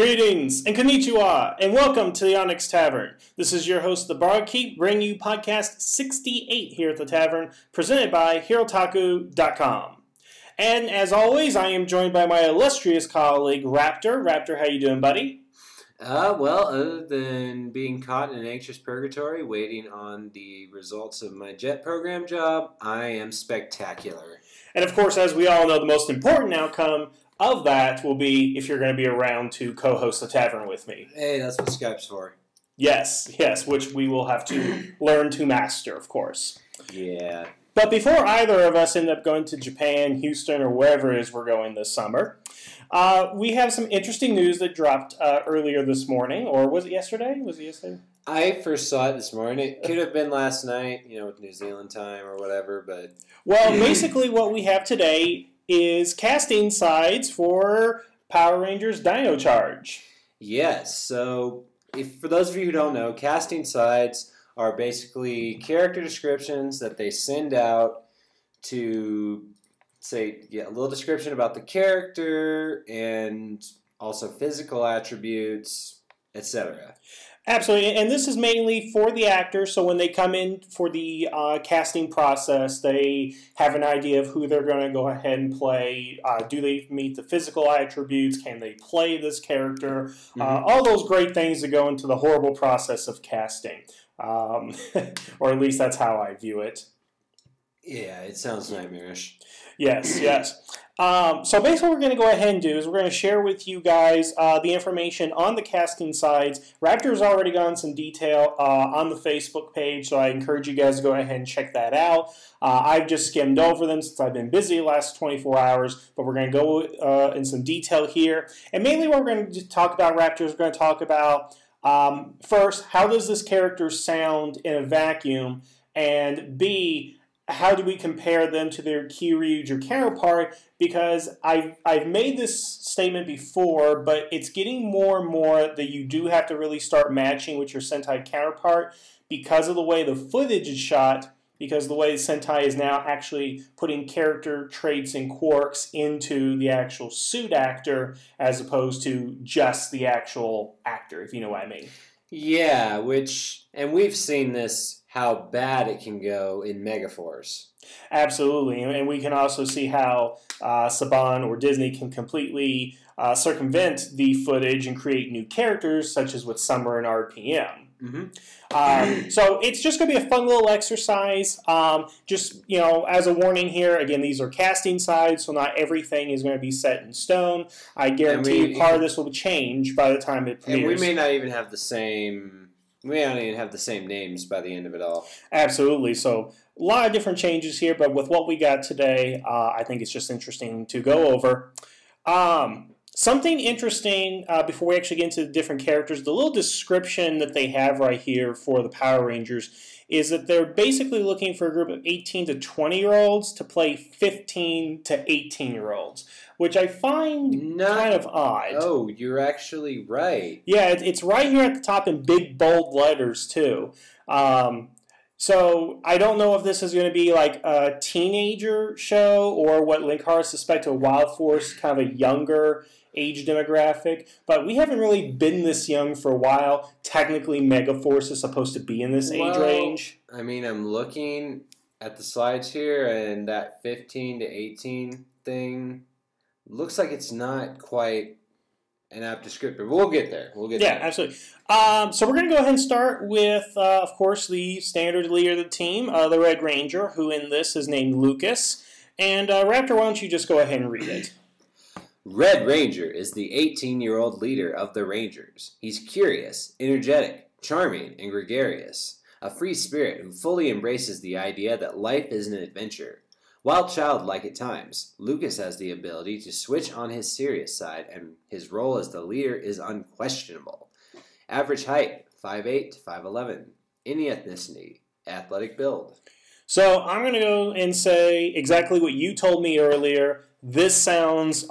Greetings and konnichiwa, and welcome to the Onyx Tavern. This is your host, the BARKEEP, bringing you podcast 68 here at the Tavern, presented by Hirotaku.com. And as always, I am joined by my illustrious colleague, Raptor. Raptor, how you doing, buddy? Well, other than being caught in an anxious purgatory, waiting on the results of my jet program job, I am spectacular. And of course, as we all know, the most important outcome of that will be if you're going to be around to co-host the tavern with me. Hey, that's what Skype's for. Yes, which we will have to learn to master, of course. Yeah. But before either of us end up going to Japan, Houston, or wherever it is we're going this summer, we have some interesting news that dropped earlier this morning, or was it yesterday? I first saw it this morning. It could have been last night, with New Zealand time or whatever, but... Well, basically what we have today is casting sides for Power Rangers Dino Charge. Yes, so for those of you who don't know, casting sides are basically character descriptions that they send out to say a little description about the character and also physical attributes, etc. Absolutely, and this is mainly for the actors, so when they come in for the casting process, they have an idea of who they're going to go ahead and play. Do they meet the physical attributes? Can they play this character? All those great things that go into the horrible process of casting. Or at least that's how I view it. Yeah, it sounds nightmarish. Yes. So basically what we're going to go ahead and do is we're going to share with you guys the information on the casting sides. Raptor's already gone some detail on the Facebook page, so I encourage you guys to go ahead and check that out. I've just skimmed over them since I've been busy the last 24 hours, but we're going to go in some detail here. And mainly what we're going to talk about, Raptor, is we're going to talk about, first, how does this character sound in a vacuum, and B, how do we compare them to their Kyryuger counterpart? Because I've made this statement before, but it's getting more and more that you do have to really start matching with your Sentai counterpart because of the way the footage is shot, because the way the Sentai is now actually putting character traits and quirks into the actual suit actor as opposed to just the actual actor, if you know what I mean. Yeah, and we've seen this, how bad it can go in Megaforce. Absolutely, and we can also see how Saban or Disney can completely circumvent the footage and create new characters, such as with Summer and RPM. So it's just going to be a fun little exercise. Just, as a warning here, again, these are casting sides, so not everything is going to be set in stone. I guarantee you part of this will change by the time it premieres. And we may not even have the same... We don't even have the same names by the end of it all. Absolutely. So a lot of different changes here, but with what we got today, I think it's just interesting to go over. Something interesting before we actually get into the different characters, the little description that they have right here for the Power Rangers is that they're basically looking for a group of 18 to 20-year-olds to play 15 to 18-year-olds, which I find kind of odd. Oh, you're actually right. Yeah, it's right here at the top in big, bold letters, too. So I don't know if this is going to be like a teenager show or what Linkara suspect a Wild Force, kind of a younger age demographic, but we haven't really been this young for a while. Technically, Megaforce is supposed to be in this age range. I mean, I'm looking at the slides here, and that 15 to 18 thing looks like it's not quite an apt descriptor, but we'll get there. Yeah, absolutely. So we're going to go ahead and start with, of course, the standard leader of the team, the Red Ranger, who in this is named Lucas. And Raptor, why don't you just go ahead and read it? Red Ranger is the 18-year-old leader of the Rangers. He's curious, energetic, charming, and gregarious, a free spirit who fully embraces the idea that life is an adventure. While childlike at times, Lucas has the ability to switch on his serious side, and his role as the leader is unquestionable. Average height, 5'8 to 5'11. Any ethnicity, athletic build. So I'm going to go and say exactly what you told me earlier. This sounds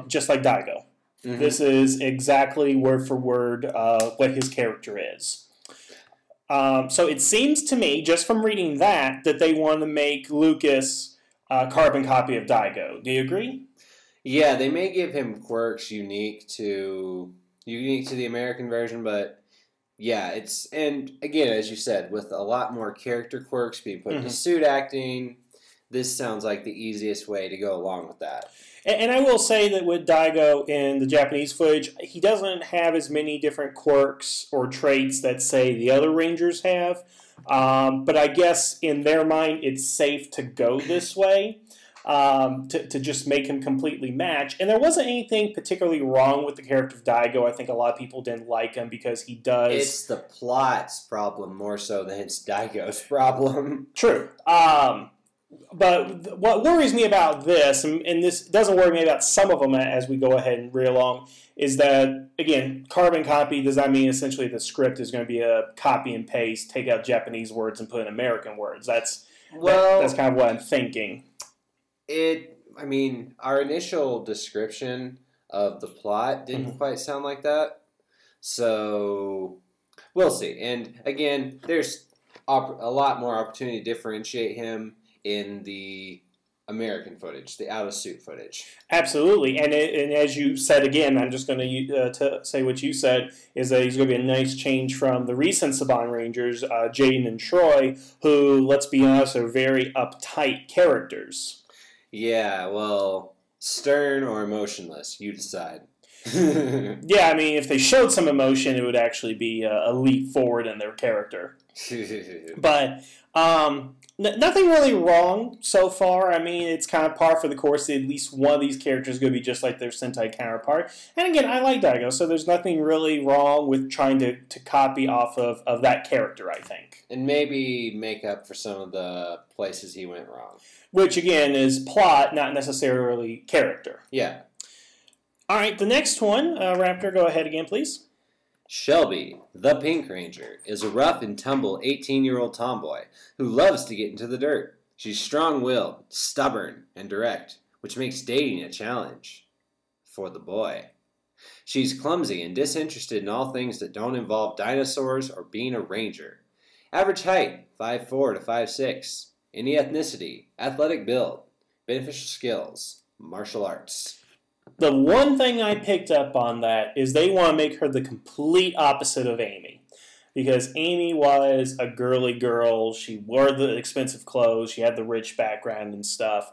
just like Daigo. This is exactly word for word what his character is. So it seems to me, just from reading that they want to make Lucas a carbon copy of Daigo. Do you agree? Yeah, they may give him quirks unique to, unique to the American version, but yeah, and again, as you said, with a lot more character quirks being put into suit acting, this sounds like the easiest way to go along with that. And I will say that with Daigo in the Japanese footage, he doesn't have as many different quirks or traits that, say, the other Rangers have. But I guess in their mind, it's safe to go this way, to just make him completely match. And there wasn't anything particularly wrong with the character of Daigo. I think a lot of people didn't like him because he does... It's the plot's problem more so than it's Daigo's problem. True. But what worries me about this, and this doesn't worry me about some of them as we go ahead and reel along, is that, again, carbon copy, does that mean essentially the script is going to be a copy and paste, take out Japanese words and put in American words? That's kind of what I'm thinking. I mean, our initial description of the plot didn't quite sound like that. So, we'll see. And, again, there's a lot more opportunity to differentiate him in the American footage, the out-of-suit footage. Absolutely. And as you said again, I'm just going to say what you said, is that he's going to be a nice change from the recent Saban Rangers, Jaden and Troy, who, let's be honest, are very uptight characters. Yeah, well, stern or emotionless, you decide. Yeah, I mean, if they showed some emotion, it would actually be a leap forward in their character. But nothing really wrong so far. I mean, it's kind of par for the course. At least one of these characters is going to be just like their Sentai counterpart. And again, I like Daigo, so there's nothing really wrong with trying to copy off of that character, I think. And maybe make up for some of the places he went wrong. Which, again, is plot, not necessarily character. Yeah. All right, the next one, Raptor, go ahead again, please. Shelby, the Pink Ranger, is a rough and tumble 18-year-old tomboy who loves to get into the dirt. She's strong-willed, stubborn, and direct, which makes dating a challenge for the boy. She's clumsy and disinterested in all things that don't involve dinosaurs or being a ranger. Average height, 5'4" to 5'6". Any ethnicity, athletic build, beneficial skills, martial arts. The one thing I picked up on that is they want to make her the complete opposite of Amy. Because Amy was a girly girl. She wore the expensive clothes. She had the rich background and stuff.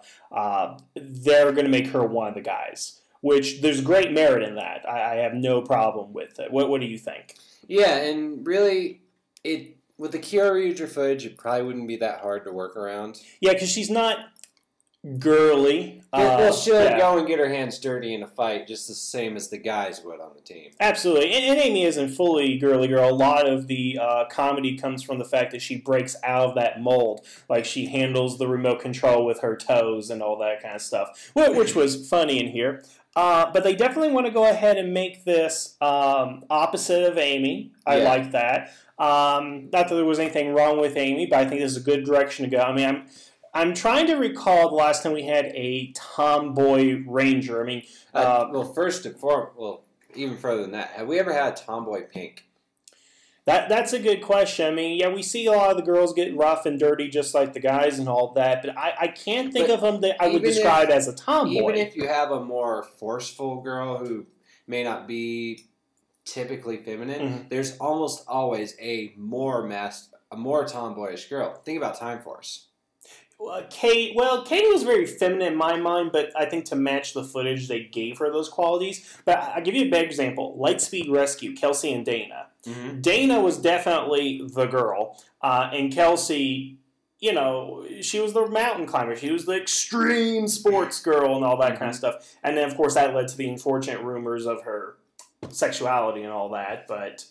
They're going to make her one of the guys. Which, there's great merit in that. I have no problem with it. What do you think? Yeah, and really, with the Kyoryuger footage, it probably wouldn't be that hard to work around. Yeah, because she's not girly. Well, she'll go and get her hands dirty in a fight just the same as the guys would on the team. Absolutely. And Amy isn't fully girly girl. A lot of the comedy comes from the fact that she breaks out of that mold. Like, she handles the remote control with her toes and all that kind of stuff, which was funny in here. But they definitely want to go ahead and make this opposite of Amy. I like that. Not that there was anything wrong with Amy, but I think this is a good direction to go. I mean, I'm trying to recall the last time we had a tomboy ranger. I mean, first and foremost, even further than that, have we ever had a tomboy pink? That's a good question. I mean, yeah, we see a lot of the girls get rough and dirty just like the guys and all that, but I can't think of them that I would describe as a tomboy. Even if you have a more forceful girl who may not be typically feminine, there's almost always a more tomboyish girl. Think about Time Force. Katie was very feminine in my mind, but I think to match the footage, they gave her those qualities. But I'll give you a bad example. Lightspeed Rescue, Kelsey and Dana. Dana was definitely the girl, and Kelsey, you know, she was the mountain climber. She was the extreme sports girl and all that kind of stuff. And then, of course, that led to the unfortunate rumors of her sexuality and all that, but...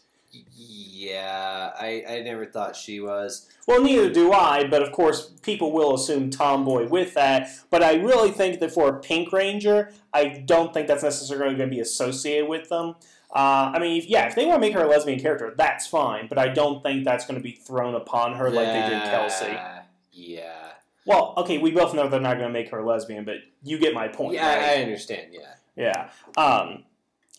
Yeah, I never thought she was. Well, neither do I, but of course people will assume tomboy with that. But I really think that for a Pink Ranger, I don't think that's necessarily going to be associated with them. I mean, if they want to make her a lesbian character, that's fine, but I don't think that's going to be thrown upon her like they did Kelsey. Yeah. Well, okay, we both know they're not going to make her a lesbian, but you get my point. Yeah, right? I understand, yeah. Yeah.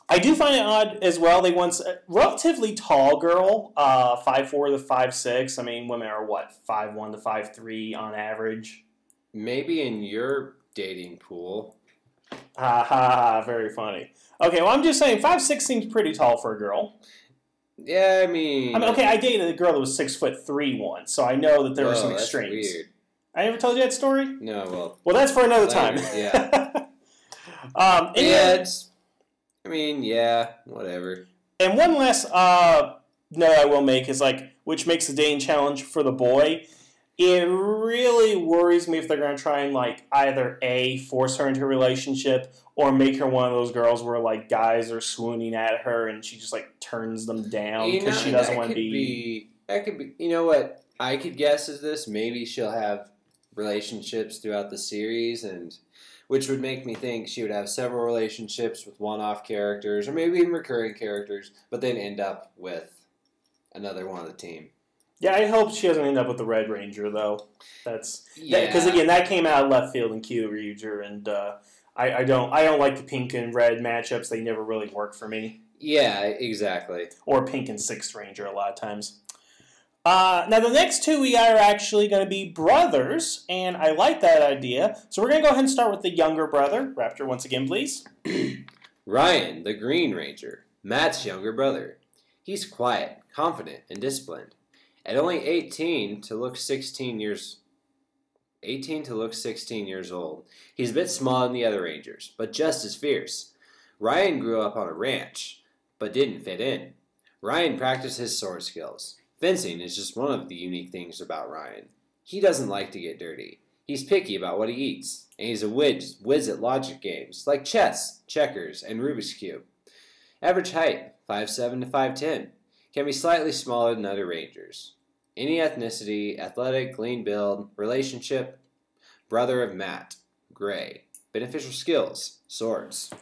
I do find it odd as well. They want a relatively tall girl, 5'4" to 5'6". I mean, women are, 5'1" to 5'3" on average? Maybe in your dating pool. Ha ha ha, very funny. Okay, well, I'm just saying 5'6" seems pretty tall for a girl. Yeah, I mean, okay, I dated a girl that was 6'3" once, so I know that there were some extremes. That's weird. I never told you that story? No, well, that's for another time. Yeah. Yeah, whatever. And one last note I will make is which makes the dating challenge for the boy. It really worries me if they're going to try and either A, force her into a relationship, or make her one of those girls where guys are swooning at her and she just turns them down because she doesn't want to be. That could be. You know what I could guess is this? Maybe she'll have relationships throughout the series, and which would make me think she would have several relationships with one-off characters, or maybe even recurring characters, but then end up with another one of the team. Yeah, I hope she doesn't end up with the Red Ranger, though. Because again, that came out of left field in Kyuryuger, and I don't like the pink and red matchups. They never really work for me. Yeah, exactly. Or pink and sixth Ranger a lot of times. Now, the next two we got are actually going to be brothers, and I like that idea. So we're going to go ahead and start with the younger brother. Raptor, once again, please. Ryan, the Green Ranger, Matt's younger brother. He's quiet, confident, and disciplined. At only 18 to look 16 years old, he's a bit smaller than the other Rangers, but just as fierce. Ryan grew up on a ranch, but didn't fit in. Ryan practiced his sword skills. Fencing is just one of the unique things about Ryan. He doesn't like to get dirty. He's picky about what he eats, and he's a whiz at logic games like chess, checkers, and Rubik's Cube. Average height, 5'7" to 5'10", can be slightly smaller than other Rangers. Any ethnicity, athletic, lean build, relationship, brother of Matt, gray. Beneficial skills, swords.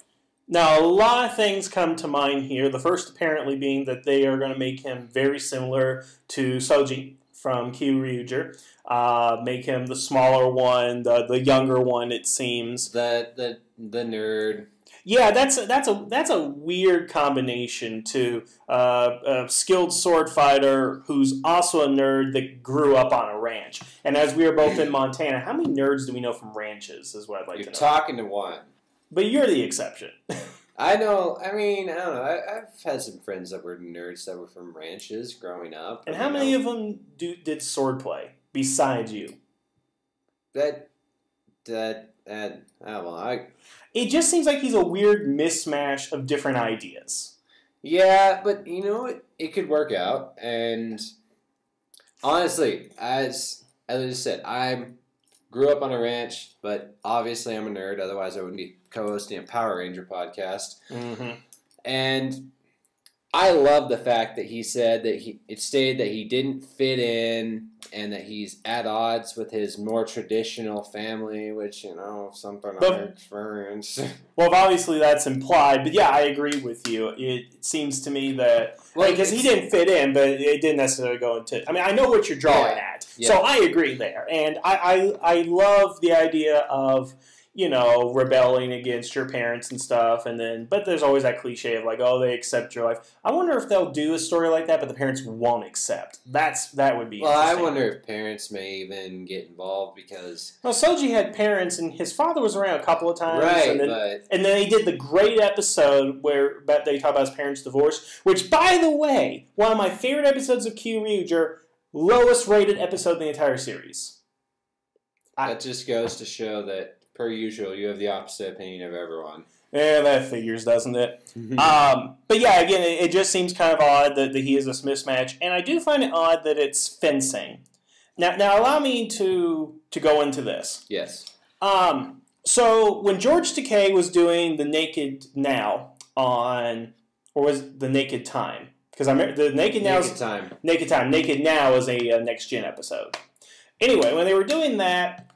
Now, a lot of things come to mind here. The first apparently being that they are going to make him very similar to Soji from Kyuryuger. Make him the smaller one, the younger one, it seems. The nerd. Yeah, that's a weird combination too. A skilled sword fighter who's also a nerd that grew up on a ranch. And as we are both in Montana, how many nerds do we know from ranches? Is what I'd like to know. You're talking to one. But you're the exception. I know. I mean, I don't know. I've had some friends that were nerds that were from ranches growing up. And how many of them did swordplay besides you? It just seems like he's a weird mismatch of different ideas. Yeah, but you know what? It could work out. And honestly, as I just said, I grew up on a ranch, but obviously I'm a nerd. Otherwise, I wouldn't be co-hosting a Power Ranger podcast. Mm-hmm. And I love the fact that he said that it stated that he didn't fit in and that he's at odds with his more traditional family, which, something I experienced. Well, obviously that's implied, but yeah, I agree with you. It seems to me that, because he didn't fit in, but it didn't necessarily go into, I know what you're drawing at, so I agree there. And I love the idea of, rebelling against your parents and stuff, but there's always that cliche of they accept your life. I wonder if they'll do a story like that, but the parents won't accept. That would be interesting. I wonder if parents may even get involved because... Well, Soji had parents, and his father was around a couple of times. Right, and then he did the great episode where they talk about his parents' divorce, which, by the way, one of my favorite episodes of Kyuryuger, lowest rated episode in the entire series. That just goes to show that, per usual, you have the opposite opinion of everyone. Yeah, that figures, doesn't it? But yeah, again, it just seems kind of odd that he is this mismatch, and I do find it odd that it's fencing. Now allow me to go into this. Yes. So when George Takei was doing the Naked Now or was it the Naked Time? Because the Naked Now Naked Now is a Next Gen episode. Anyway, when they were doing that,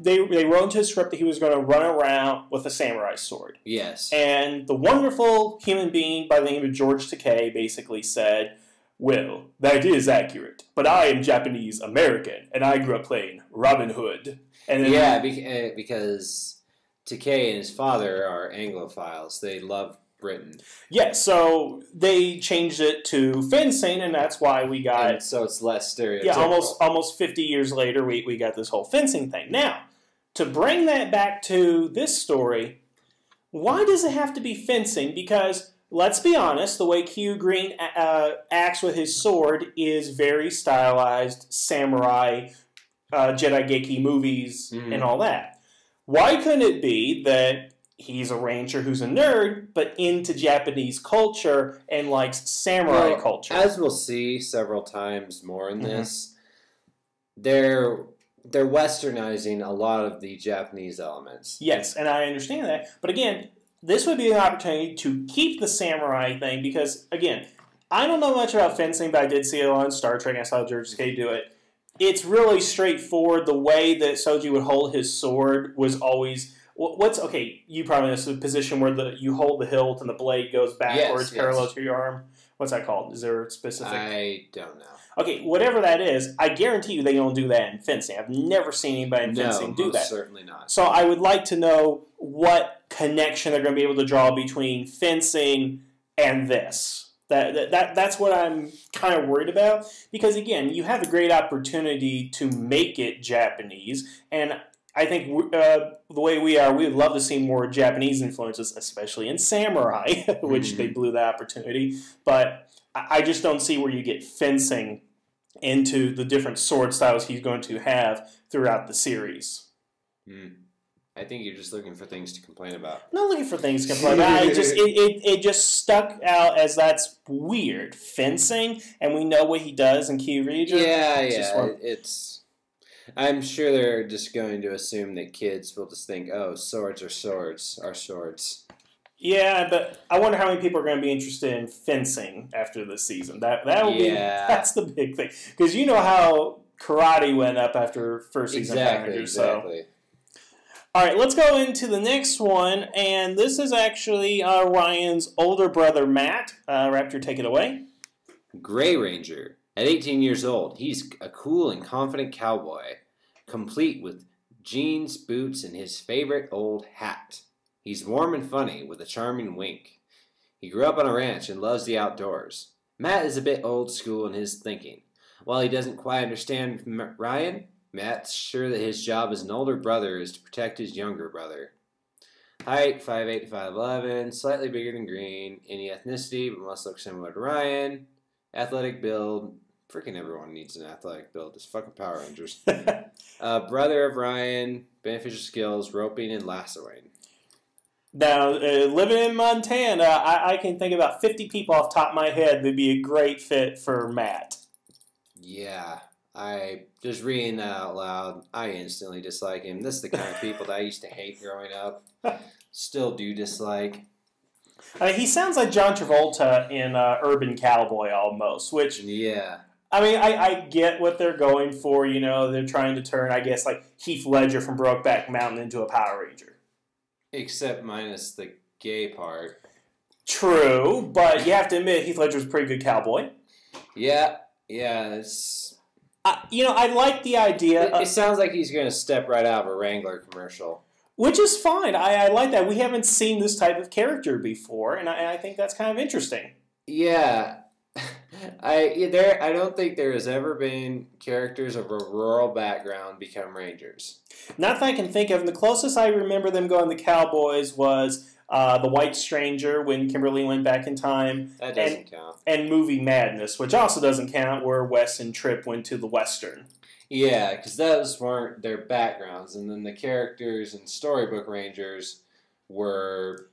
they wrote into a script that he was going to run around with a samurai sword. Yes. And the wonderful human being by the name of George Takei basically said, well, the idea is accurate, but I am Japanese American, and I grew up playing Robin Hood. And then, because Takei and his father are Anglophiles. They love Britain. Yeah, so they changed it to fencing, and that's why we got... And so it's less stereotypical. Yeah, almost 50 years later, we got this whole fencing thing. Now, to bring that back to this story, Why does it have to be fencing? Because, let's be honest, the way Q Green acts with his sword is very stylized samurai, Jedi Geiki movies, and all that. Why couldn't it be that he's a ranger who's a nerd, but into Japanese culture and likes samurai culture? As we'll see several times more in this, they're westernizing a lot of the Japanese elements. Yes, and I understand that. But again, this would be an opportunity to keep the samurai thing because, again, I don't know much about fencing, but I did see it on Star Trek and I saw George Takei do it. It's really straightforward. The way that Soji would hold his sword was always... okay, you probably know the position where you hold the hilt and the blade goes backwards parallel to your arm. What's that called? Is there a specific... I don't know. Okay, whatever that is, I guarantee you they don't do that in fencing. I've never seen anybody in fencing do that. No, certainly not. So I would like to know what connection they're going to be able to draw between fencing and this. That's what I'm kind of worried about. Because, again, you have a great opportunity to make it Japanese. And I think the way we are, we would love to see more Japanese influences, especially in samurai, which they blew that opportunity. But I just don't see where you get fencing into the different sword styles he's going to have throughout the series. I think you're just looking for things to complain about. I'm not looking for things to complain about. It just stuck out as that's weird. Fencing, and we know what he does in Key Region. It's... I'm sure they're just going to assume that kids will just think, oh, swords are swords. Yeah, but I wonder how many people are going to be interested in fencing after this season. That's the big thing. Because you know how karate went up after first season of Power Rangers. Exactly. All right, let's go into the next one, and this is actually Ryan's older brother, Matt. Raptor, take it away. Gray Ranger. At 18 years old, he's a cool and confident cowboy, complete with jeans, boots, and his favorite old hat. He's warm and funny, with a charming wink. He grew up on a ranch and loves the outdoors. Matt is a bit old school in his thinking. While he doesn't quite understand Ryan, Matt's sure that his job as an older brother is to protect his younger brother. Height, 5'8" to 5'11", slightly bigger than Green. Any ethnicity, but must look similar to Ryan. Athletic build. Freaking everyone needs an athletic build. It's fucking Power Rangers. Brother of Ryan. Beneficial skills, roping and lassoing. Now, living in Montana, I can think about 50 people off the top of my head that'd be a great fit for Matt. Yeah. I just reading that out loud, I instantly dislike him. This is the kind of people that I used to hate growing up. Still do dislike. He sounds like John Travolta in Urban Cowboy almost, which... Yeah. I mean, I get what they're going for, you know. They're trying to turn, I guess, like Heath Ledger from Brokeback Mountain into a Power Ranger. Except minus the gay part. True, but you have to admit Heath Ledger's a pretty good cowboy. Yeah, it's... you know, I like the idea... It sounds like he's going to step right out of a Wrangler commercial. Which is fine. I like that. We haven't seen this type of character before, and I think that's kind of interesting. Yeah. I don't think there has ever been characters of a rural background become Rangers. Not that I can think of. And the closest I remember them going to Cowboys was The White Stranger when Kimberly went back in time. That doesn't count. And Movie Madness, which also doesn't count, where Wes and Tripp went to the Western. Yeah, because those weren't their backgrounds. And then the characters in Storybook Rangers were...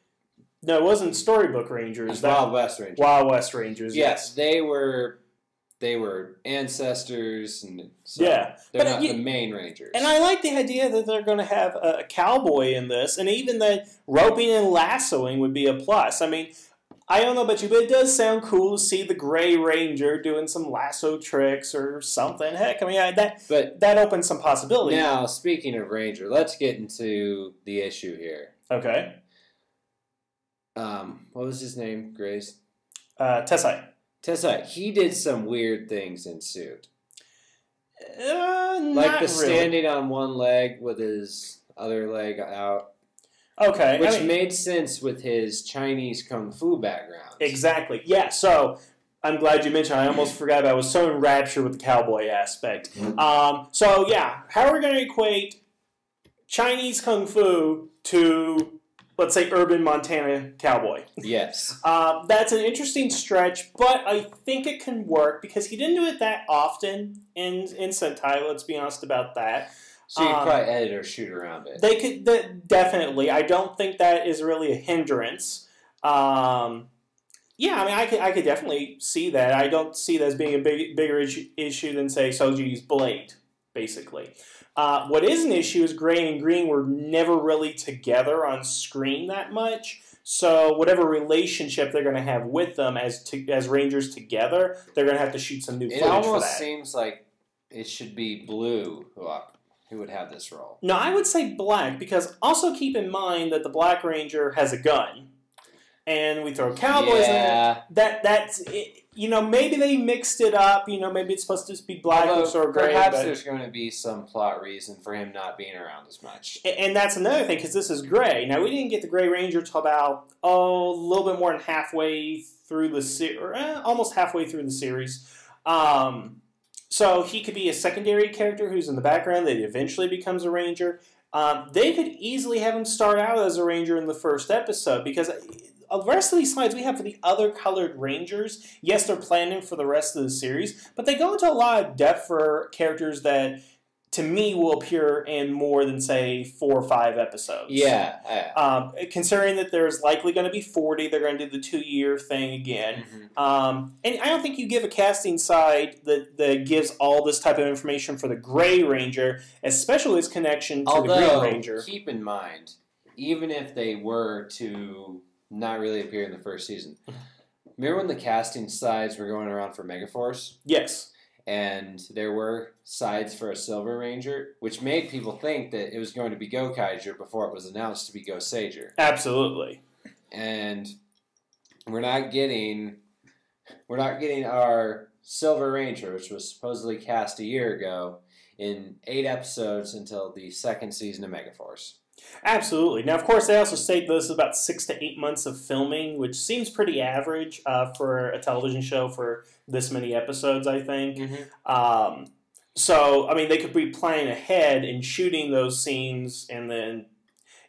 No, it wasn't Storybook Rangers. Wild West Rangers. Wild West Rangers, yes. They were ancestors, and so they're not the main Rangers. And I like the idea that they're going to have a cowboy in this, and even the roping and lassoing would be a plus. I mean, I don't know about you, but it does sound cool to see the Gray Ranger doing some lasso tricks or something. Heck, I mean, that opens some possibilities. Now, speaking of Ranger, let's get into the issue here. Okay. What was his name, Grace? Tessai. Tessai. He did some weird things in suit. Like the standing on one leg with his other leg out. Okay. Which made sense with his Chinese Kung Fu background. Exactly. Yeah, so I'm glad you mentioned it. I almost forgot about it. I was so enraptured with the cowboy aspect. So, yeah, how are we going to equate Chinese Kung Fu to let's say, urban Montana cowboy. Yes. That's an interesting stretch, but I think it can work because he didn't do it that often in Sentai. Let's be honest about that. So you could probably edit or shoot around it. They could definitely. I don't think that is really a hindrance. Yeah, I mean, I could definitely see that. I don't see that as being a bigger issue than, say, Soji's blade, basically. What is an issue is Gray and Green were never really together on screen that much. So whatever relationship they're going to have with them as Rangers together, they're going to have to shoot some new footage for that. It almost seems like it should be Blue who would have this role. No, I would say Black, because also keep in mind that the Black Ranger has a gun. And we throw cowboys in there. That's it. You know, maybe they mixed it up. You know, maybe it's supposed to be Black or Gray. Perhaps there's going to be some plot reason for him not being around as much. And that's another thing, because this is Gray. Now, we didn't get the Gray Ranger until about, a little bit more than halfway through the series, almost halfway through the series. So he could be a secondary character who's in the background that eventually becomes a Ranger. They could easily have him start out as a Ranger in the first episode, because the rest of these slides we have for the other colored Rangers, yes, they're planning for the rest of the series, but they go into a lot of depth for characters that, to me, will appear in more than, say, 4 or 5 episodes. Yeah. Considering that there's likely going to be 40, they're going to do the 2-year thing again. Mm-hmm. And I don't think you give a casting side that gives all this type of information for the Gray Ranger, especially its connection to the Green Ranger. Keep in mind, even if they were to not really appear in the first season. Remember when the casting sides were going around for Megaforce? Yes. And there were sides for a Silver Ranger, which made people think that it was going to be Gokaiger before it was announced to be Goseiger. Absolutely. And we're not getting our Silver Ranger, which was supposedly cast a year ago, in 8 episodes until the 2nd season of Megaforce. Absolutely. Now, of course, they also state this is about 6 to 8 months of filming, which seems pretty average for a television show for this many episodes, I think. Mm-hmm. So, I mean, they could be planning ahead and shooting those scenes, and then,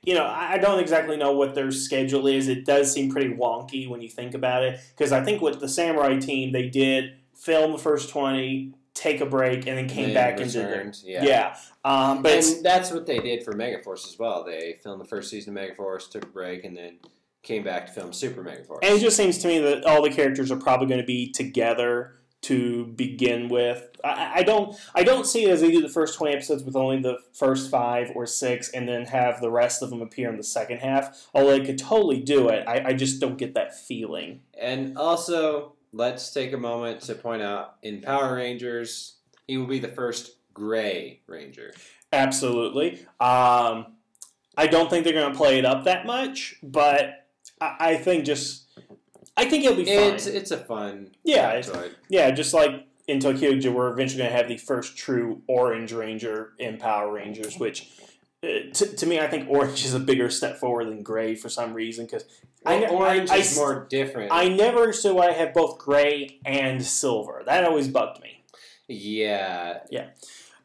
you know, I don't exactly know what their schedule is. It does seem pretty wonky when you think about it, because I think with the Samurai team, they did film the first 20, take a break, and then came back and did it. Yeah. And that's what they did for Megaforce as well. They filmed the first season of Megaforce, took a break, and then came back to film Super Megaforce. And it just seems to me that all the characters are probably going to be together to begin with. I don't see it as they do the first 20 episodes with only the first 5 or 6, and then have the rest of them appear in the second half. Although they could totally do it, I just don't get that feeling. And also, let's take a moment to point out, in Power Rangers, he will be the first Gray Ranger. Absolutely. I don't think they're going to play it up that much, but I think it'll be fun. It's a fun factoid. Yeah, just like in Tokyo, we're eventually going to have the first true Orange Ranger in Power Rangers, which, to me, I think Orange is a bigger step forward than Gray for some reason, because Orange is more different. I never understood why I have both Gray and Silver. That always bugged me. Yeah.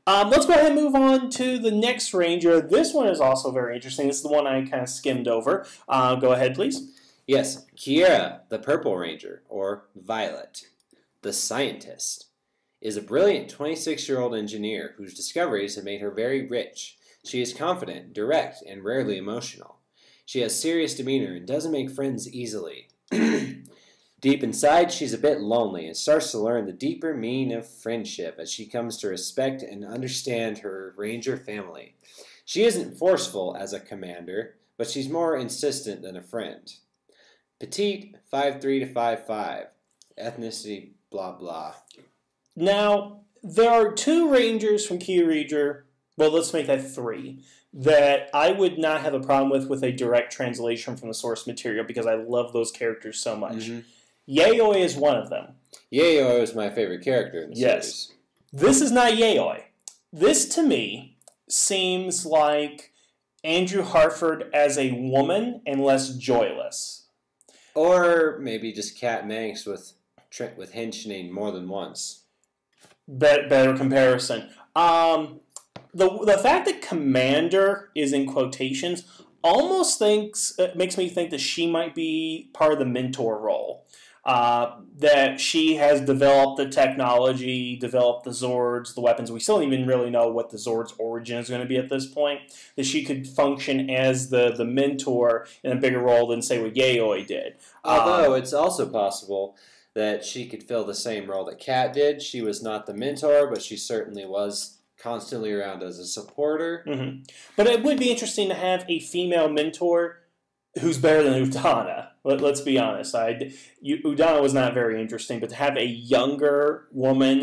Let's go ahead and move on to the next Ranger. This one is also very interesting. This is the one I kind of skimmed over. Go ahead, please. Yes, Kiera, the Purple Ranger, or Violet, the Scientist, is a brilliant 26-year-old engineer whose discoveries have made her very rich. She is confident, direct, and rarely emotional. She has serious demeanor and doesn't make friends easily. Deep inside, she's a bit lonely and starts to learn the deeper meaning of friendship as she comes to respect and understand her Ranger family. She isn't forceful as a commander, but she's more insistent than a friend. Petite, 5'3" to 5'5". Ethnicity, blah, blah. Now, there are 2 Rangers from Kyuranger, well, let's make that 3, that I would not have a problem with a direct translation from the source material, because I love those characters so much. Mm-hmm. Yayoi is one of them. Yayoi is my favorite character in the series. This is not Yayoi. This, to me, seems like Andrew Hartford as a woman and less joyless. Or maybe just Kat Manx with henching more than once. Better comparison. The fact that Commander is in quotations almost makes me think that she might be part of the mentor role. That she has developed the technology, developed the Zords, the weapons. We still don't even really know what the Zord's origin is going to be at this point. That she could function as the mentor in a bigger role than, say, what Yayoi did. Although it's also possible that she could fill the same role that Kat did. She was not the mentor, but she certainly was constantly around as a supporter. Mm-hmm. But it would be interesting to have a female mentor who's better than Udana. Let's be honest. Udana was not very interesting, but to have a younger woman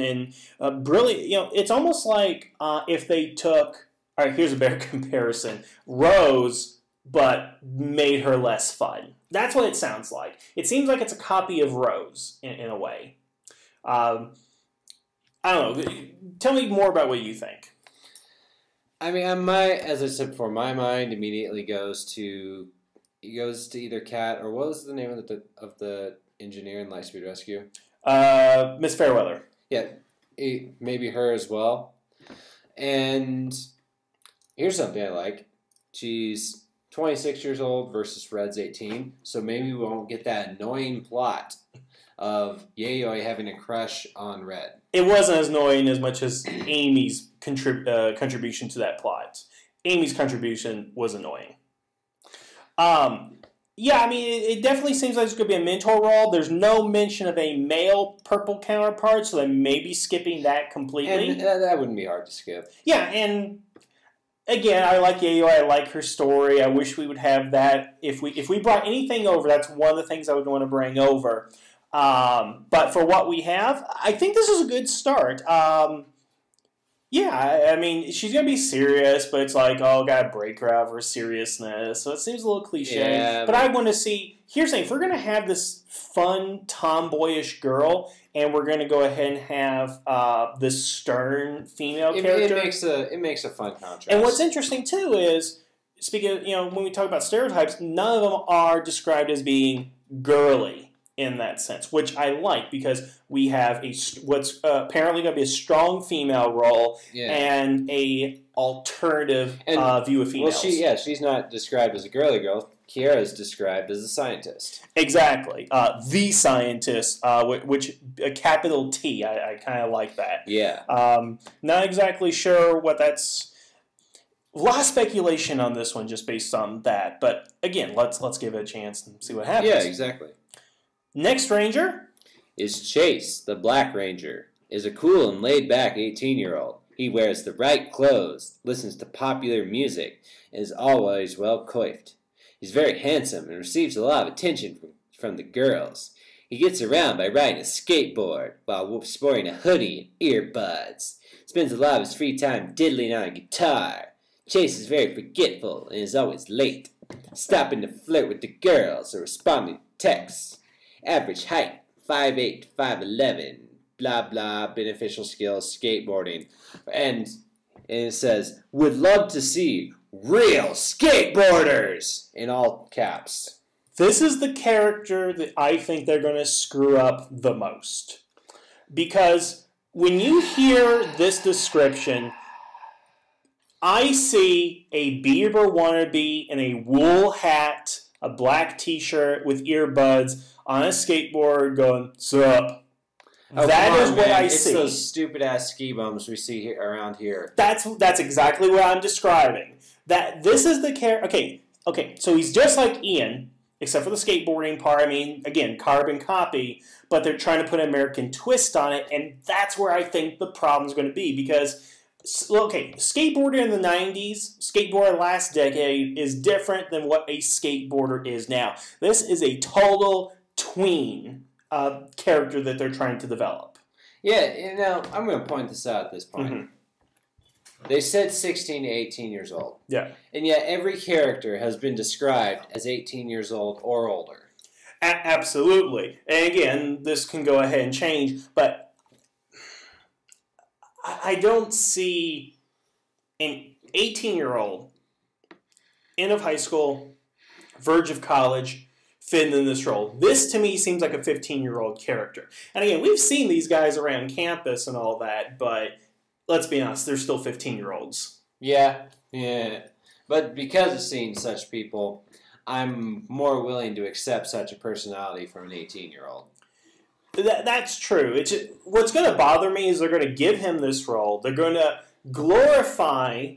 and brilliant, it's almost like if they took, all right, here's a better comparison, Rose, but made her less fun. That's what it sounds like. It seems like it's a copy of Rose in a way. I don't know. Tell me more about what you think. I mean, as I said before, my mind immediately goes to either Kat or what was the name of the engineer in Lightspeed Rescue? Miss Fairweather. Yeah, maybe her as well. And here's something I like. She's 26 years old versus Red's 18, so maybe we won't get that annoying plot of Yayoi having a crush on Red. It wasn't as annoying as much as Amy's contribution to that plot. Amy's contribution was annoying. Yeah, I mean, it definitely seems like there's going to be a mentor role. There's no mention of a male purple counterpart, so they may be skipping that completely. And that wouldn't be hard to skip. Yeah, and again, I like Yayoi. I like her story. I wish we would have that. If we brought anything over, that's one of the things I would want to bring over. But for what we have, I think this is a good start. Yeah, I mean, she's going to be serious, but it's like, oh, got to break her out of her seriousness. So it seems a little cliche. Yeah, but I want to see, here's the thing, if we're going to have this fun, tomboyish girl, and we're going to go ahead and have this stern female character. It makes a fun contrast. And what's interesting, too, is, speaking of, when we talk about stereotypes, none of them are described as being girly in that sense, which I like because we have what's apparently going to be a strong female role and a alternative view of females. Well, she's not described as a girly girl. Kiara is described as a scientist. Exactly. The scientist, which a capital T. I kind of like that. Yeah. Not exactly sure what that's. A lot of speculation on this one just based on that. But again, let's give it a chance and see what happens. Yeah, exactly. Next Ranger is Chase, the Black Ranger. Is a cool and laid-back 18-year-old. He wears the right clothes, listens to popular music, and is always well coiffed. He's very handsome and receives a lot of attention from the girls. He gets around by riding a skateboard while sporting a hoodie and earbuds. Spends a lot of his free time diddling on a guitar. Chase is very forgetful and is always late, stopping to flirt with the girls or responding to texts. Average height, 5'8" to 5'11", blah blah, beneficial skills, skateboarding. And it says, would love to see real skateboarders, in all caps. This is the character that I think they're going to screw up the most. Because when you hear this description, I see a Bieber wannabe in a wool hat, a black t-shirt with earbuds, on a skateboard going, sup. Oh, that is what I see. It's those stupid-ass ski bums we see around here. That's exactly what I'm describing. That this is the character. Okay, so he's just like Ian, except for the skateboarding part. I mean, again, carbon copy, but they're trying to put an American twist on it, and that's where I think the problem's going to be, because skateboarder in the 90s, skateboarder last decade is different than what a skateboarder is now. This is a total tween character that they're trying to develop. Yeah, now, I'm going to point this out at this point. Mm-hmm. They said 16 to 18 years old. Yeah. And yet every character has been described as 18 years old or older. Absolutely. And again, this can go ahead and change, but I don't see an 18-year-old, end of high school, verge of college, fit in this role. This, to me, seems like a 15-year-old character. And again, we've seen these guys around campus and all that, but let's be honest, they're still 15-year-olds. Yeah. But because of seeing such people, I'm more willing to accept such a personality from an 18-year-old. That's true. What's going to bother me is they're going to give him this role. They're going to glorify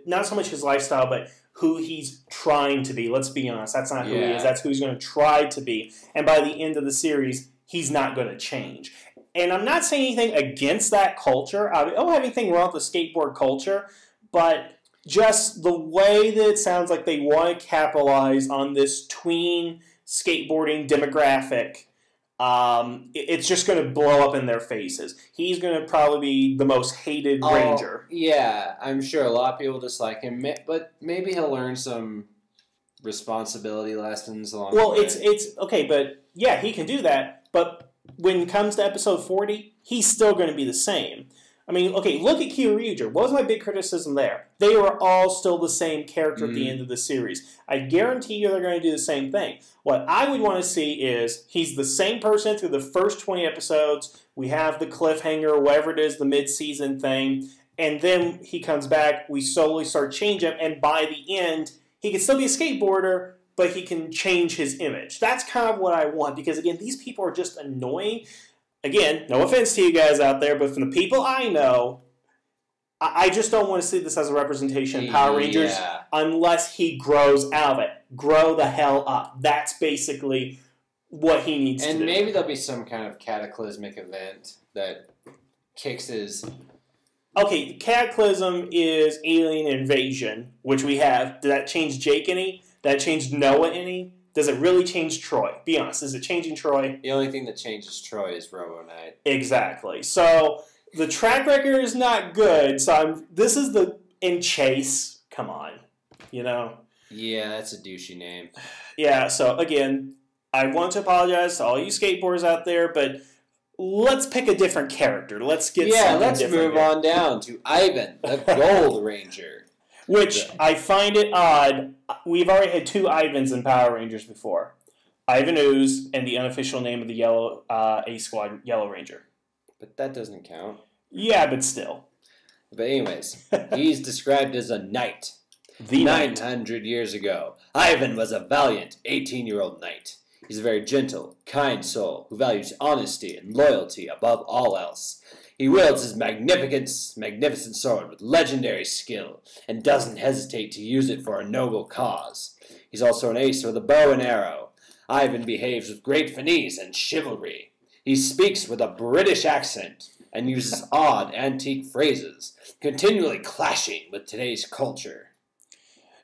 not so much his lifestyle, but who he's trying to be. Let's be honest. That's not who he is. That's who he's going to try to be. And by the end of the series, he's not going to change. And I'm not saying anything against that culture. I don't have anything wrong with the skateboard culture, but just the way that it sounds like they want to capitalize on this tween skateboarding demographic, it's just going to blow up in their faces. He's going to probably be the most hated ranger. Yeah, I'm sure a lot of people dislike him, but maybe he'll learn some responsibility lessons along the way. It's okay, but yeah, he can do that. But when it comes to episode 40, he's still going to be the same. I mean, okay, look at Kyoryuger. What was my big criticism there? They were all still the same character at the end of the series. I guarantee you they're going to do the same thing. What I would want to see is he's the same person through the first 20 episodes. We have the cliffhanger, whatever it is, the mid-season thing. And then he comes back, we slowly start changing him, and by the end, he can still be a skateboarder, but he can change his image. That's kind of what I want, because again, these people are just annoying. Again, no offense to you guys out there, but from the people I know, I just don't want to see this as a representation of Power Rangers unless he grows out of it. Grow the hell up. That's basically what he needs to do. And maybe there'll be some kind of cataclysmic event that kicks his... Okay, Cataclysm is alien invasion, which we have. Did that change Jake any? Did that change Noah any? Does it really change Troy? Be honest, is it changing Troy? The only thing that changes Troy is Robo Knight. Exactly. So the track record is not good. So this is the in Chase. Come on, you know. Yeah, that's a douchey name. Yeah. So again, I want to apologize to all you skateboarders out there, but let's pick a different character. Let's get let's move on down to Ivan, the Gold Ranger. Which I find it odd. We've already had two Ivans in Power Rangers before. Ivan Ooze and the unofficial name of the Yellow A-Squad Yellow Ranger. But that doesn't count. Yeah, but still. But anyways, he's described as a knight. 900 years ago, Ivan was a valiant 18-year-old knight. He's a very gentle, kind soul who values honesty and loyalty above all else. He wields his magnificent sword with legendary skill and doesn't hesitate to use it for a noble cause. He's also an ace with a bow and arrow. Ivan behaves with great finesse and chivalry. He speaks with a British accent and uses odd, antique phrases, continually clashing with today's culture.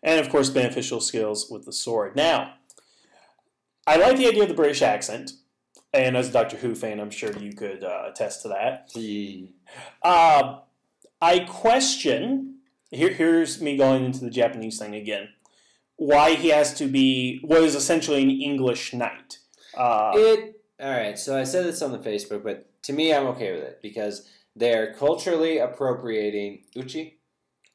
And, of course, beneficial skills with the sword. Now, I like the idea of the British accent. And as a Doctor Who fan, I'm sure you could attest to that. I question, here's me going into the Japanese thing again, why he has to be what is essentially an English knight. Alright, so I said this on the Facebook, but to me I'm okay with it, because they're culturally appropriating Uchi.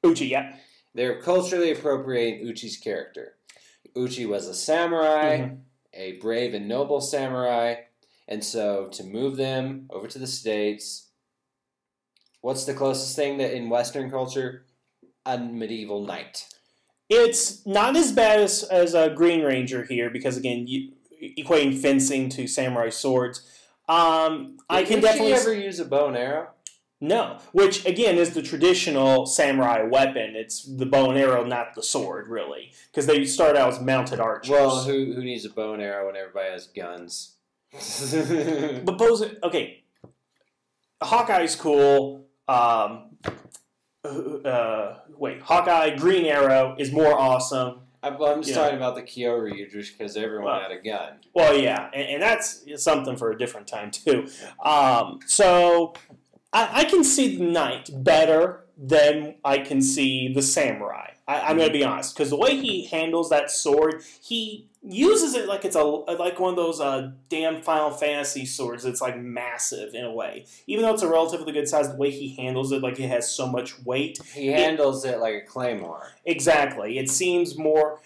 Uchi, yeah. They're culturally appropriating Uchi's character. Uchi was a samurai, a brave and noble samurai. And so, to move them over to the States, what's the closest thing that in Western culture? A medieval knight. It's not as bad as a Green Ranger here, because again, equating fencing to samurai swords. Did you ever use a bow and arrow? No, which again is the traditional samurai weapon. It's the bow and arrow, not the sword, really, because they start out as mounted archers. Well, who needs a bow and arrow when everybody has guns? But okay, Hawkeye's cool. Hawkeye, Green Arrow is more awesome. I'm just talking about the Kyoryugers because everyone had a gun. Well, yeah, and that's something for a different time too. So I can see the knight better than I can see the samurai. I'm going to be honest, because the way he handles that sword, he uses it like it's like one of those damn Final Fantasy swords. It's like massive in a way, even though it's a relatively good size. The way he handles it, like it has so much weight. He handles it like a claymore. Exactly. It seems more.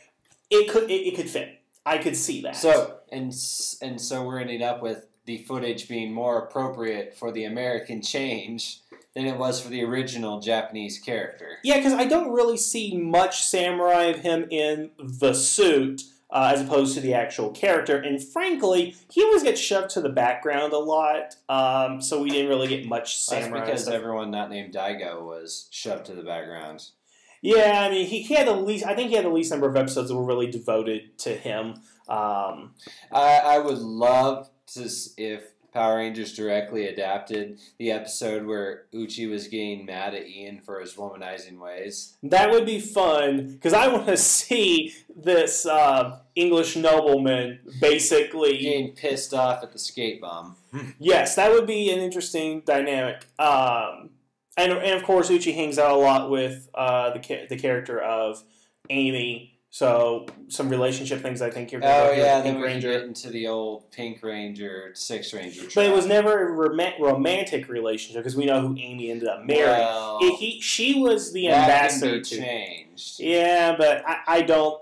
It could fit. I could see that. So so we're ending up with the footage being more appropriate for the American change than it was for the original Japanese character. Yeah, because I don't really see much samurai of him in the suit as opposed to the actual character. And frankly, he always gets shoved to the background a lot, so we didn't really get much samurai. That's because everyone not named Daigo was shoved to the background. Yeah, I mean, he had the least. I think he had the least number of episodes that were really devoted to him. I would love to if Power Rangers directly adapted the episode where Uchi was getting mad at Ian for his womanizing ways. That would be fun, because I want to see this English nobleman basically getting pissed off at the skate bomb. Yes, that would be an interesting dynamic. And of course, Uchi hangs out a lot with the character of Amy. So some relationship things I think you're going to get Pink Ranger. Get into the old Pink Ranger, Six Ranger trial. But it was never a romantic relationship because we know who Amy ended up marrying. Well, she was the ambassador. That can be changed. Yeah, but I don't.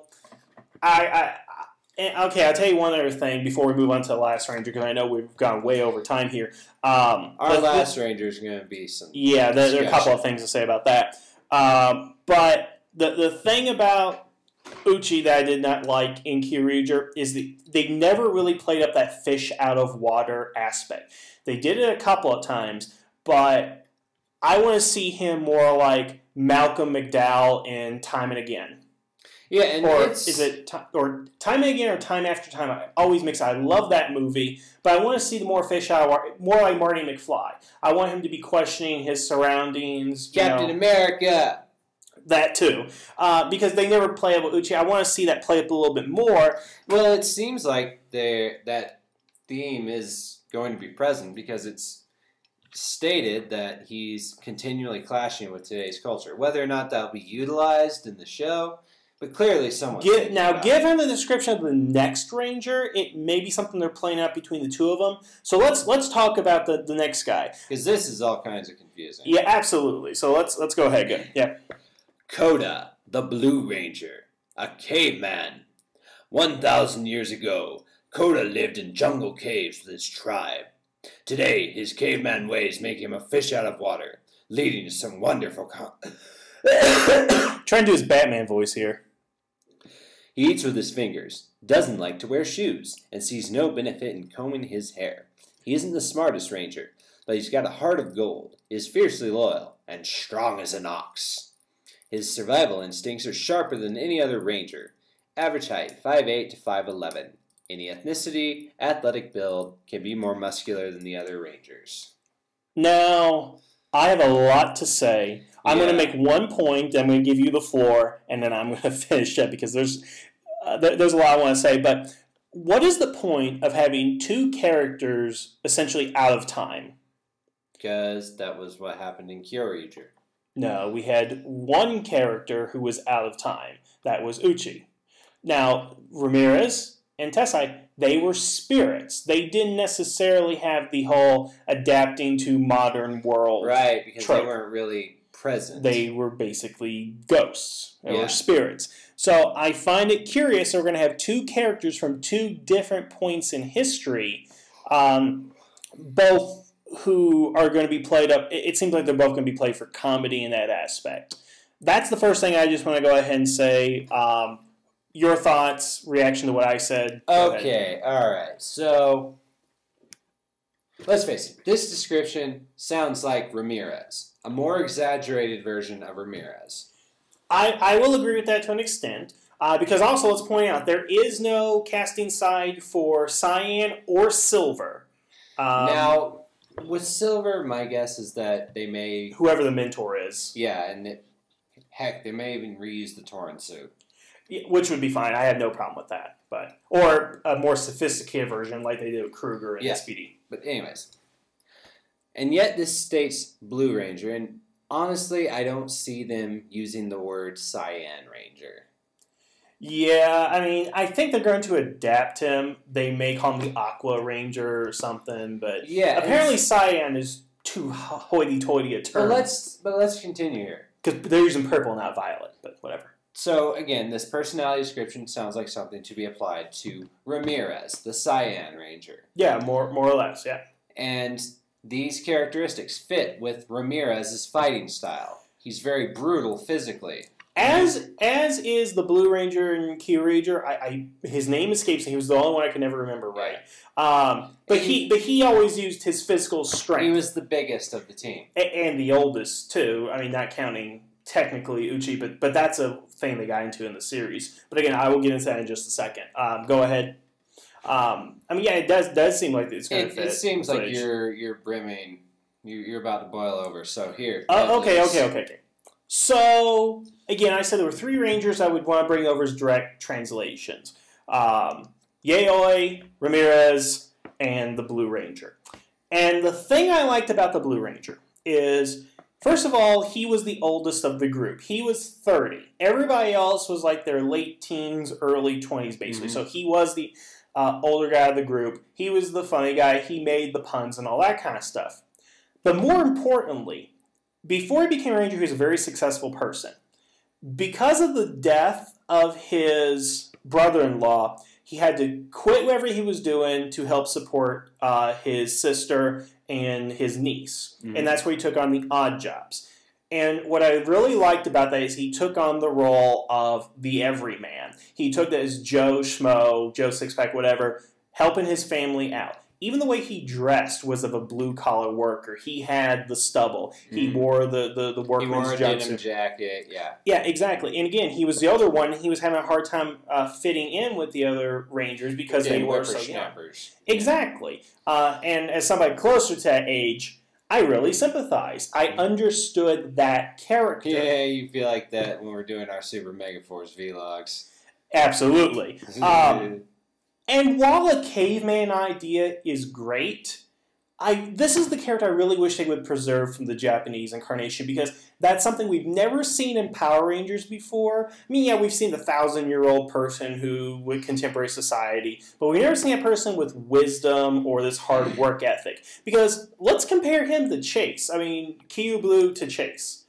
Okay, I'll tell you one other thing before we move on to the last Ranger because I know we've gone way over time here. Our last Ranger is going to be some. Yeah, there are a couple of things to say about that. But the thing about Uchi that I did not like in Kyoryuger is they never really played up that fish out of water aspect. They did it a couple of times, but I want to see him more like Malcolm McDowell in Time and Again. Yeah, and is it Time and Again or Time After Time? I always mix it. I love that movie, but I want to see the more fish out of water, more like Marty McFly. I want him to be questioning his surroundings. Captain America. That too, because they never play up with Uchi. I want to see that play up a little bit more. Well, it seems like that theme is going to be present because it's stated that he's continually clashing with today's culture. Whether or not that'll be utilized in the show, but clearly someone. Give him the description of the next Ranger. It may be something they're playing out between the two of them. So let's talk about the next guy because this is all kinds of confusing. Yeah, absolutely. So let's go ahead. Go. Yeah. Koda, the Blue Ranger, a caveman. 1,000 years ago, Koda lived in jungle caves with his tribe. Today, his caveman ways make him a fish out of water, leading to some wonderful... Trying to do his Batman voice here. He eats with his fingers, doesn't like to wear shoes, and sees no benefit in combing his hair. He isn't the smartest ranger, but he's got a heart of gold, is fiercely loyal, and strong as an ox. His survival instincts are sharper than any other ranger. Average height, 5'8 to 5'11. Any ethnicity, athletic build, can be more muscular than the other rangers. Now, I have a lot to say. I'm going to make one point, I'm going to give you the floor, and then I'm going to finish up because there's a lot I want to say. But what is the point of having two characters essentially out of time? Because that was what happened in Kyoryuger. No, we had one character who was out of time. That was Uchi. Now, Ramirez and Tessai, they were spirits. They didn't necessarily have the whole adapting to modern world right, because trope. They weren't really present. They were basically ghosts. They were spirits. So I find it curious that we're going to have two characters from two different points in history, both who are going to be played up. It seems like they're both going to be played for comedy in that aspect. That's the first thing I just want to go ahead and say. Your thoughts, reaction to what I said. Okay, all right. So, let's face it. This description sounds like Ramirez. A more exaggerated version of Ramirez. I will agree with that to an extent. Because also, let's point out, there is no casting side for Cyan or Silver. Now, with Silver, my guess is that they may... Whoever the mentor is. Yeah, and heck, they may even reuse the Tauren suit. Yeah, which would be fine. I have no problem with that. Or a more sophisticated version like they did with Kruger and SPD. But anyways. And yet this states Blue Ranger, and honestly, I don't see them using the word Cyan Ranger. Yeah, I mean, I think they're going to adapt him. They may call him the Aqua Ranger or something, but yeah, apparently Cyan is too hoity-toity a term. But let's continue here. Because they're using purple, not violet, but whatever. So, again, this personality description sounds like something to be applied to Ramirez, the Cyan Ranger. Yeah, more or less, yeah. And These characteristics fit with Ramirez's fighting style. He's very brutal physically. As is the Blue Ranger and Key Ranger. His name escapes me. He was the only one I can never remember right. But he always used his physical strength. He was the biggest of the team. And the oldest, too. I mean, not counting technically Uchi, but that's a thing they got into in the series. But again, I will get into that in just a second. Go ahead. I mean, yeah, it does seem like it's going to fit. It seems like you're brimming. You're about to boil over. So here. Okay. So, again, I said there were 3 Rangers I would want to bring over as direct translations. Yayoi, Ramirez, and the Blue Ranger. And the thing I liked about the Blue Ranger is, first of all, he was the oldest of the group. He was 30. Everybody else was like their late teens, early 20s, basically. So he was the older guy of the group. He was the funny guy. He made the puns and all that kind of stuff. But more importantly, before he became a Ranger, he was a very successful person. Because of the death of his brother-in-law, he had to quit whatever he was doing to help support his sister and his niece. And that's where he took on the odd jobs. And what I really liked about that is he took on the role of the everyman. He took that as Joe Schmo, Joe Sixpack, whatever, helping his family out. Even the way he dressed was of a blue-collar worker. He had the stubble. He wore the workman's jumpsuit. He wore a denim jacket, yeah. Yeah, exactly. And again, he was the other one. He was having a hard time fitting in with the other Rangers because they were so young. Exactly. And as somebody closer to that age, I really sympathized. I understood that character. Yeah, you feel like that when we're doing our Super Mega Force vlogs. Absolutely. And while the caveman idea is great, this is the character I really wish they would preserve from the Japanese incarnation, because that's something we've never seen in Power Rangers before. I mean, yeah, we've seen the 1,000-year-old person who with contemporary society, but we've never seen a person with wisdom or this hard work ethic. Because let's compare him to Chase. I mean, Kyu Blue to Chase.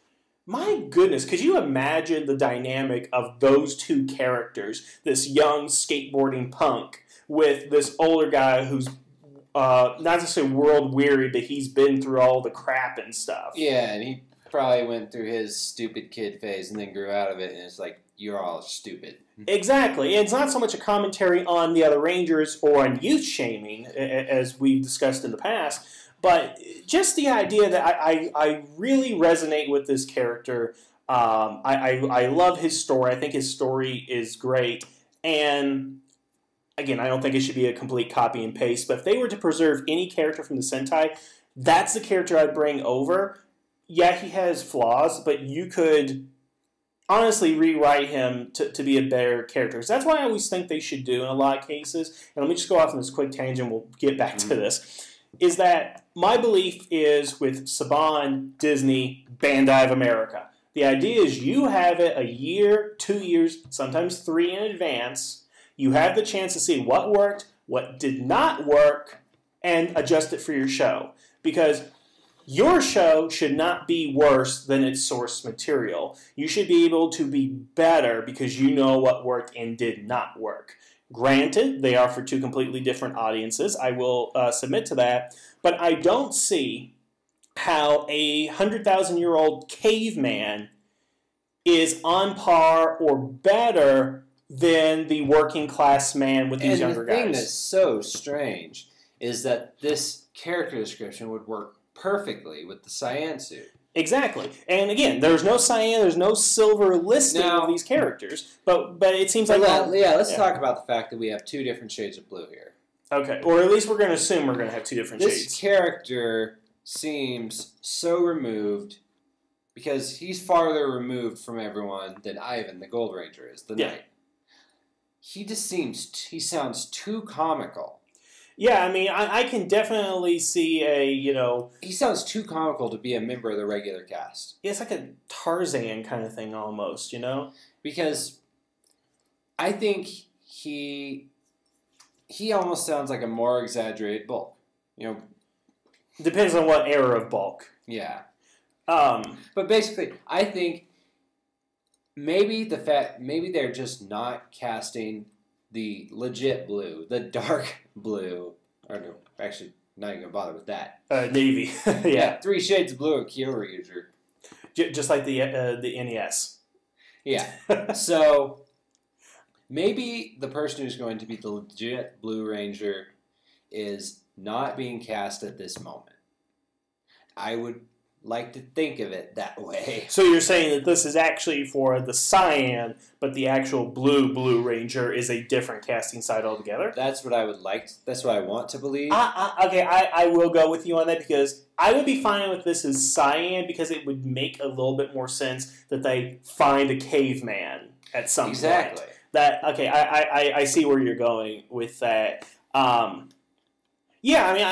My goodness, could you imagine the dynamic of those two characters, this young skateboarding punk with this older guy who's not necessarily world-weary, but he's been through all the crap and stuff. Yeah, and he probably went through his stupid kid phase and then grew out of it, and it's like, you're all stupid. Exactly. And it's not so much a commentary on the other Rangers or on youth shaming, as we've discussed in the past, but just the idea that I really resonate with this character. I love his story. I think his story is great. And again, I don't think it should be a complete copy and paste, but if they were to preserve any character from the Sentai, that's the character I'd bring over. Yeah, he has flaws, but you could honestly rewrite him to be a better character. So that's what I always think they should do in a lot of cases. And let me just go off on this quick tangent, we'll get back to this, is that my belief is with Saban, Disney, Bandai of America. The idea is you have it a year, 2 years, sometimes 3 in advance. You have the chance to see what worked, what did not work, and adjust it for your show. Because your show should not be worse than its source material. You should be able to be better because you know what worked and did not work. Granted, they are for 2 completely different audiences. I will submit to that. But I don't see how a 100,000-year-old caveman is on par or better than the working-class man with these younger guys. And the thing that's so strange is that this character description would work perfectly with the cyan suit. Exactly. And again, there's no cyan, there's no silver listing of these characters, but it seems like... let's talk about the fact that we have 2 different shades of blue here. Okay, or at least we're going to assume we're going to have 2 different shades. This character seems so removed because he's farther removed from everyone than Ivan, the Gold Ranger, is, the knight. He sounds too comical. Yeah, I mean, I can definitely see He sounds too comical to be a member of the regular cast. It's like a Tarzan kind of thing almost, Because I think he almost sounds like a more exaggerated Bulk. Depends on what era of Bulk. Yeah. But basically, I think maybe they're just not casting the legit blue, the dark blue, or no, actually not even gonna bother with that. Navy. Yeah. 3 Shades of Blue or Kyojin. Just like the NES. Yeah. So maybe the person who's going to be the legit Blue Ranger is not being cast at this moment. I would like to think of it that way. So you're saying that this is actually for the Cyan, but the actual Blue Ranger is a different casting site altogether? That's what I would like. That's what I want to believe. Okay, I will go with you on that because I would be fine with this as Cyan because it would make a little bit more sense that they find a caveman at some point. Okay, I see where you're going with that. Yeah, I mean,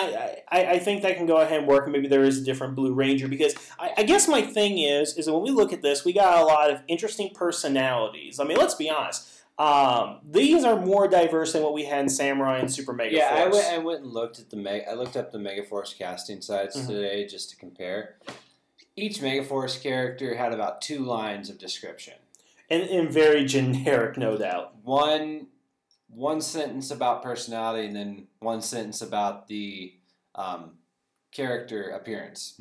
I think that can go ahead and work, and maybe there is a different Blue Ranger, because I guess my thing is that when we look at this, we got a lot of interesting personalities. I mean, let's be honest. These are more diverse than what we had in Samurai and Super Mega Force. Yeah, I went and looked at I looked up the Megaforce casting sites today just to compare. Each Megaforce character had about 2 lines of description. And very generic, no doubt. One sentence about personality, and then 1 sentence about the character appearance.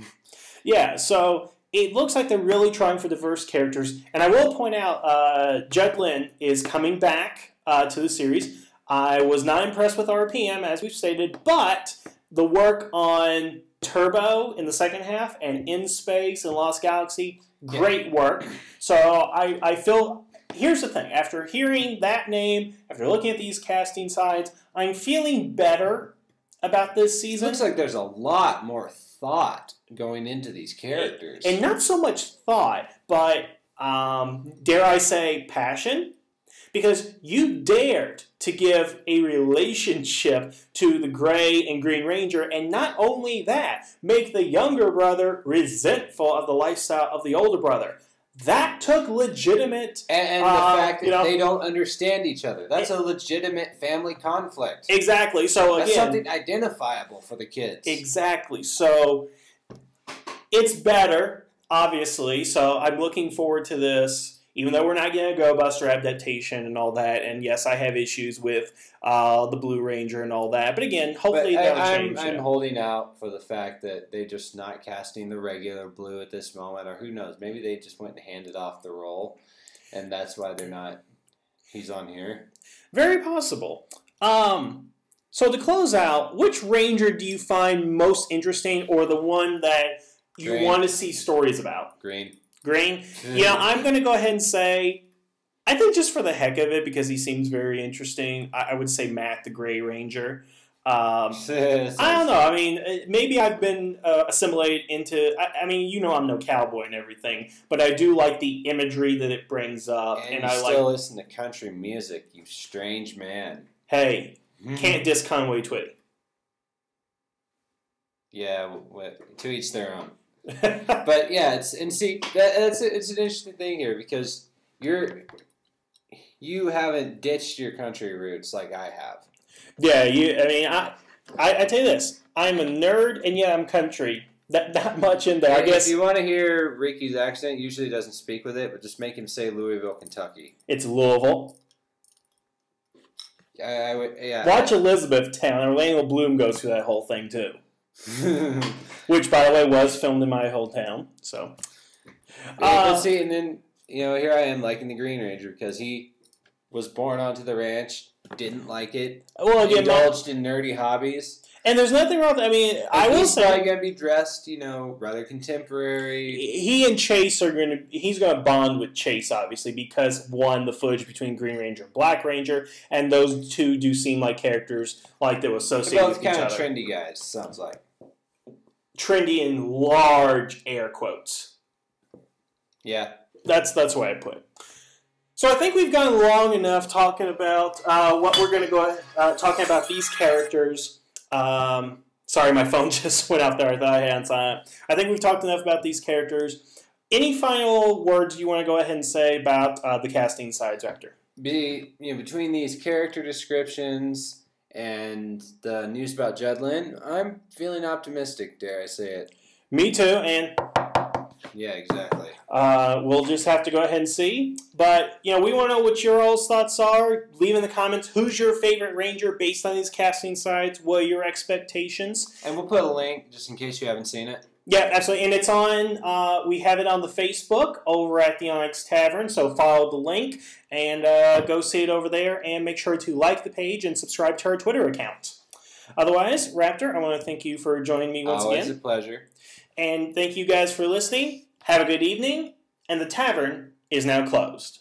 Yeah, so it looks like they're really trying for diverse characters. And I will point out, Judd Lin is coming back to the series. I was not impressed with RPM, as we've stated, but the work on Turbo in the second half and In Space and Lost Galaxy, great work. So I feel... Here's the thing. After hearing that name, after looking at these casting sides, I'm feeling better about this season. It looks like there's a lot more thought going into these characters. And not so much thought, but, dare I say, passion? Because you dared to give a relationship to the Gray and Green Ranger, and not only that, make the younger brother resentful of the lifestyle of the older brother. That took legitimate... And the fact that they don't understand each other. That's a legitimate family conflict. Exactly. So that's something identifiable for the kids. Exactly. So it's better, obviously. So I'm looking forward to this, even though we're not getting a Go Buster adaptation and all that. And yes, I have issues with the Blue Ranger and all that. But again, hopefully that'll change. I'm holding out for the fact that they're just not casting the regular Blue at this moment. Or who knows, maybe they just went and handed off the role. And that's why they're not... He's on here. Very possible. So to close out, which Ranger do you find most interesting, or the one that you want to see stories about? Green. Yeah, I'm going to go ahead and say, I think just for the heck of it, because he seems very interesting, I would say Matt the Gray Ranger. I don't know. I mean, maybe I've been assimilated into... I mean, I'm no cowboy and everything, but I do like the imagery that it brings up. And I still listen to country music, you strange man. Hey, can't diss Conway Twitty. Yeah, to each their own. But yeah, it's an interesting thing here, because you haven't ditched your country roots like I have. Yeah, I tell you this, I'm a nerd and yet I'm country. That much in there, I guess. If you want to hear Ricky's accent, usually he doesn't speak with it, but just make him say Louisville, Kentucky. It's Louisville. Watch Elizabethtown. Orlando Bloom goes through that whole thing too. Which, by the way, was filmed in my hometown. So, let's see, and then here I am liking the Green Ranger because he was born onto the ranch, didn't like it, indulged in nerdy hobbies, and there's nothing wrong with that. I mean, I will say he's probably gonna be dressed, rather contemporary. He and Chase he's gonna bond with Chase, obviously, because one, the footage between Green Ranger and Black Ranger, and those two do seem like characters like that were associated with each other. Both kind of trendy guys, sounds like. Trendy in large air quotes. Yeah. That's the way I put it. So I think we've gone long enough talking about what we're going to go talking about these characters. Sorry, my phone just went out there. I thought I had on silent. I think we've talked enough about these characters. Any final words you want to go ahead and say about the casting sides, Raptor? Between these character descriptions and the news about Judd Lin, I'm feeling optimistic, dare I say it. Me too, and Yeah, exactly. We'll just have to go ahead and see. But, we want to know what your all's thoughts are. Leave in the comments who's your favorite Ranger based on these casting sides. What are your expectations? And we'll put a link just in case you haven't seen it. Yeah, absolutely. And it's on, we have it on the Facebook over at the Onyx Tavern. So follow the link and go see it over there. And make sure to like the page and subscribe to our Twitter account. Otherwise, Raptor, I want to thank you for joining me once again. Always a pleasure. And thank you guys for listening. Have a good evening. And the tavern is now closed.